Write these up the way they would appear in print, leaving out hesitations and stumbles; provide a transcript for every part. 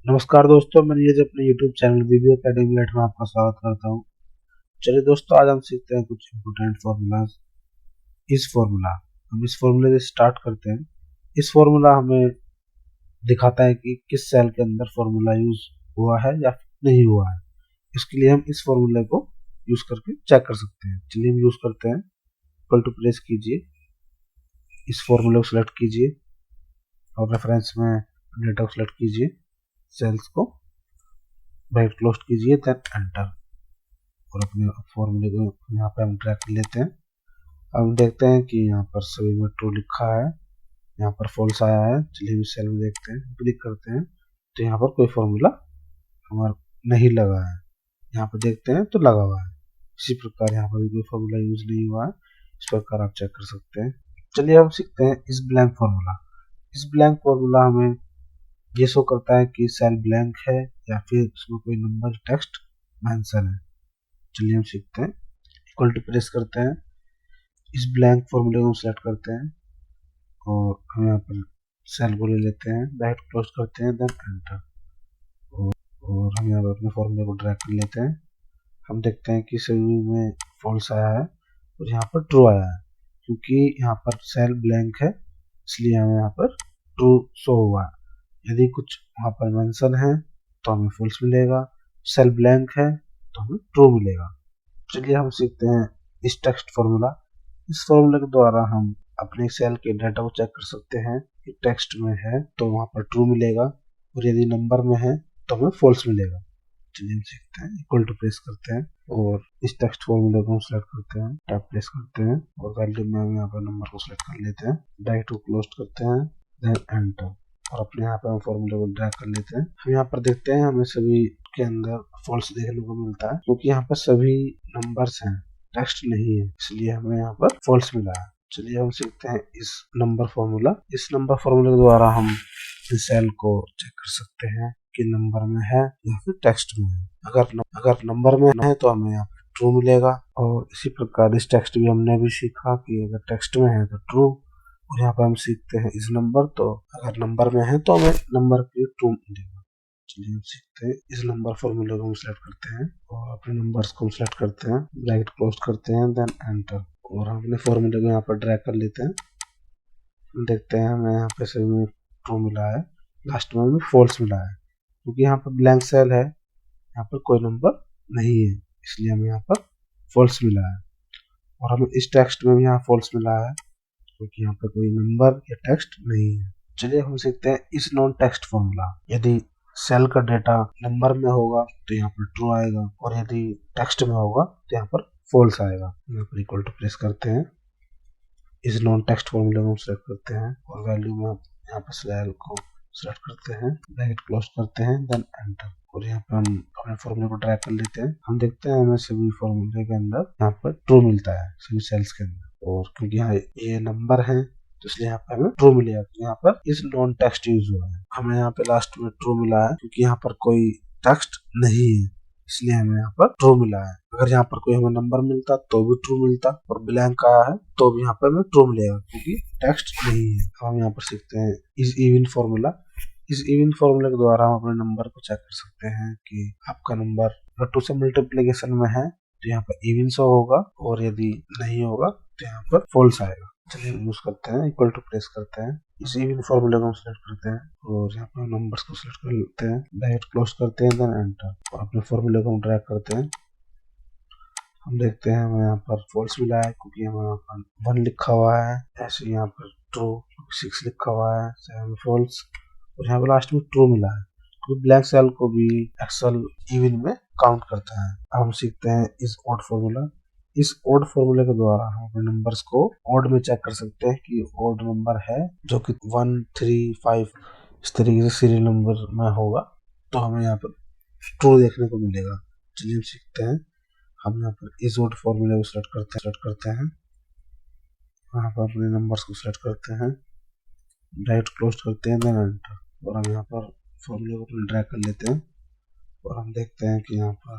नमस्कार दोस्तों, मैं नीरज अपने YouTube चैनल वीबी एकेडमी लेट में आपका स्वागत करता हूं। चलिए दोस्तों, आज हम सीखते हैं कुछ इंपोर्टेंट फॉर्मूलाज। हम इस फॉर्मूले से स्टार्ट करते हैं। इस फॉर्मूला हमें दिखाता है कि किस सेल के अंदर फॉर्मूला यूज हुआ है या नहीं हुआ है। इसके लिए हम इस फॉर्मूले को यूज करके चेक कर सकते हैं। चलिए हम यूज करते हैं। इक्वल टू प्रेस कीजिए, इस फॉर्मूले को सिलेक्ट कीजिए और रेफरेंस में डेटा को सिलेक्ट कीजिए, सेल्स को ब्रैकेट क्लोज कीजिए, देन एंटर और अपने फॉर्मूले को यहाँ पे हम ड्रैग कर लेते हैं। हम देखते हैं कि यहाँ पर सभी में ट्रू लिखा है, यहाँ पर फॉल्स आया है। चलिए इस सेल में देखते हैं, क्लिक करते हैं तो यहाँ पर कोई फॉर्मूला हमारा नहीं लगा है। यहाँ पर देखते हैं तो लगा हुआ है। इसी प्रकार यहाँ पर भी कोई फॉर्मूला यूज नहीं हुआ है। इस प्रकार आप चेक कर सकते हैं। चलिए हम सीखते हैं इस ब्लैंक फॉर्मूला। इस ब्लैंक फॉर्मूला हमें ये शो करता है कि सेल ब्लैंक है या फिर उसमें कोई नंबर टेक्स्ट मेंशन है। चलिए हम सीखते हैं। इक्वल टू प्रेस करते हैं, इस ब्लैंक फॉर्मूले को सेलेक्ट करते हैं और हम यहाँ पर सेल को ले लेते हैं, ब्रैकेट क्लोज करते हैं, देन एंटर और हम यहाँ पर अपने फॉर्मूले को ड्रैग कर लेते हैं। हम देखते हैं कि सभी में फॉल्स आया है और यहाँ पर ट्रू आया है। क्योंकि यहाँ पर सेल ब्लैंक है इसलिए हमें यहाँ पर ट्रू शो हुआ है। यदि कुछ वहाँ पर मेंशन है तो हमें फॉल्स मिलेगा, सेल ब्लैंक है तो हमें ट्रू मिलेगा। चलिए हम सीखते हैं इस टेक्स्ट फॉर्मूला। इस फॉर्मूले के द्वारा हम अपने सेल के डाटा को चेक कर सकते हैं कि टेक्स्ट में है तो वहाँ पर ट्रू मिलेगा और यदि नंबर में है तो हमें फॉल्स मिलेगा। चलिए हम सीखते हैं। इक्वल टू प्रेस करते हैं और इस टेक्स्ट फॉर्मूले को हम सेलेक्ट करते हैं, टैब प्रेस करते हैं और वैल्यू में हम यहाँ पर नंबर को सेलेक्ट कर लेते हैं, ब्रैकेट को क्लोज करते हैं, देन एंटर और अपने यहाँ पर हम फॉर्मूले को ड्रैग कर लेते हैं। हम यहाँ पर देखते हैं हमें सभी के अंदर फॉल्स देखने को मिलता है क्योंकि यहाँ पर सभी नंबर्स हैं, टेक्स्ट नहीं है, इसलिए हमें यहाँ पर फॉल्स मिला है। चलिए हम सीखते हैं इस नंबर फॉर्मूला। इस नंबर फॉर्मूले के द्वारा हम इस सेल को चेक कर सकते हैं कि नंबर में है या फिर टेक्स्ट में है। अगर नंबर में है तो हमें यहाँ पर ट्रू मिलेगा और इसी प्रकार इस टेक्स्ट भी हमने भी सीखा कि अगर टेक्स्ट में है तो ट्रू और यहाँ पर हम सीखते हैं इस नंबर, तो अगर नंबर में है तो हमें नंबर की ट्रू मिलेगा। चलिए हम सीखते हैं इस नंबर फॉर्मूले को हम सेलेक्ट करते हैं और अपने नंबर्स को हम सेलेक्ट करते हैं, ब्रैकेट क्लोज करते हैं, देन एंटर और हम अपने फॉर्मूले को यहाँ पर ड्रैग कर लेते हैं। देखते हैं हमें यहाँ पे सभी में ट्रू मिला है, लास्ट में हमें फॉल्स मिला है क्योंकि यहाँ पर ब्लैंक सेल है, यहाँ पर कोई नंबर नहीं है, इसलिए हमें यहाँ पर फॉल्स मिला है। और हमें इस टेक्स्ट में भी यहाँ फॉल्स मिला है क्योंकि यहाँ पर कोई नंबर या टेक्स्ट नहीं है। चलिए हम सीखते हैं इस नॉन टेक्स्ट फॉर्मूला। यदि सेल का डेटा नंबर में होगा तो यहाँ पर ट्रू आएगा और यदि टेक्स्ट में होगा तो यहाँ पर फॉल्स आएगा। यहाँ पर इक्वल टू प्रेस करते हैं, इस नॉन टेक्स्ट फॉर्मूले को सेलेक्ट करते हैं और वैल्यू में यहाँ पर सेल को सेलेक्ट करते हैं, ब्रैकेट क्लोज करते हैं, देन एंटर और यहाँ पे हम अपने फॉर्मूले को ड्रैग कर लेते हैं। हम देखते हैं हमें सभी फॉर्मूले के अंदर यहाँ पर ट्रू मिलता है सभी सेल्स के अंदर और क्योंकि यहाँ ये नंबर है तो इसलिए यहाँ पे हमें ट्रू मिलेगा। तो यहाँ पर इस नॉन टेक्स्ट यूज हुआ है। हमें यहाँ पे लास्ट में ट्रू मिला है क्योंकि यहाँ पर कोई टेक्स्ट नहीं है, इसलिए हमें यहाँ पर ट्रू मिला है। अगर यहाँ पर कोई हमें नंबर मिलता तो भी ट्रू मिलता और ब्लैंक आया है तो भी यहाँ पर हमें ट्रू मिलेगा क्योंकि टेक्स्ट नहीं है। हम यहाँ पर सीखते हैं इस इवन फॉर्मूला। इस इवन फॉर्मूले के द्वारा हम अपने नंबर को चेक कर सकते हैं कि आपका नंबर अगर 2 से मल्टीप्लिकेशन में है तो यहाँ पर इवन शो होगा और यदि नहीं होगा तो यहाँ पर फॉल्स आएगा। चलिए यूज करते हैं, इक्वल टू प्रेस करते हैं, इस इवन फॉर्मूले को हम सेलेक्ट करते हैं और यहाँ पर नंबर्स को सेलेक्ट कर लेते हैं, ब्रैकेट क्लोज करते हैं, देन एंटर और अपने फॉर्मूले को हम ड्रैग करते हैं। हम देखते हैं हमें यहाँ पर फॉल्स मिला है क्योंकि हमें यहाँ पर 1 लिखा हुआ है, ऐसे यहाँ पर ट्रू 6 लिखा हुआ है, 7 फॉल्स और यहाँ पर लास्ट में ट्रू मिला है क्योंकि ब्लैंक सेल को भी एक्सेल इवन में काउंट करता है। अब हम सीखते हैं इस ऑड फॉर्मूला। इस ऑड फॉर्मूले के द्वारा हम अपने नंबर्स को ऑड में चेक कर सकते हैं कि ऑड नंबर है जो कि 1, 3, 5 इस तरीके से सीरियल नंबर में होगा तो हमें यहाँ पर ट्रू देखने को मिलेगा। चलिए हम सीखते हैं। हम यहाँ पर इस ऑड फॉर्मूले को सेलेक्ट करते हैं, यहाँ पर अपने नंबर्स को सेलेक्ट करते हैं, ब्रैकेट क्लोज करते हैं, देन एंटर और हम यहाँ पर फॉर्मूले को अपने ड्रैग कर लेते हैं और हम देखते हैं कि यहाँ पर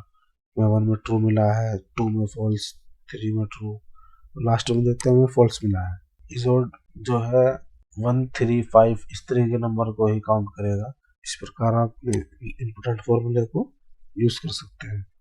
1 में ट्रू मिला है, 2 में फॉल्स, 3 में ट्रू और लास्ट में देखते हैं हमें फॉल्स मिला है। इस ऑड जो है 1, 3, 5 इस तरह के नंबर को ही काउंट करेगा इस प्रकार आप इम्पोर्टेंट फॉर्मूले को यूज कर सकते हैं।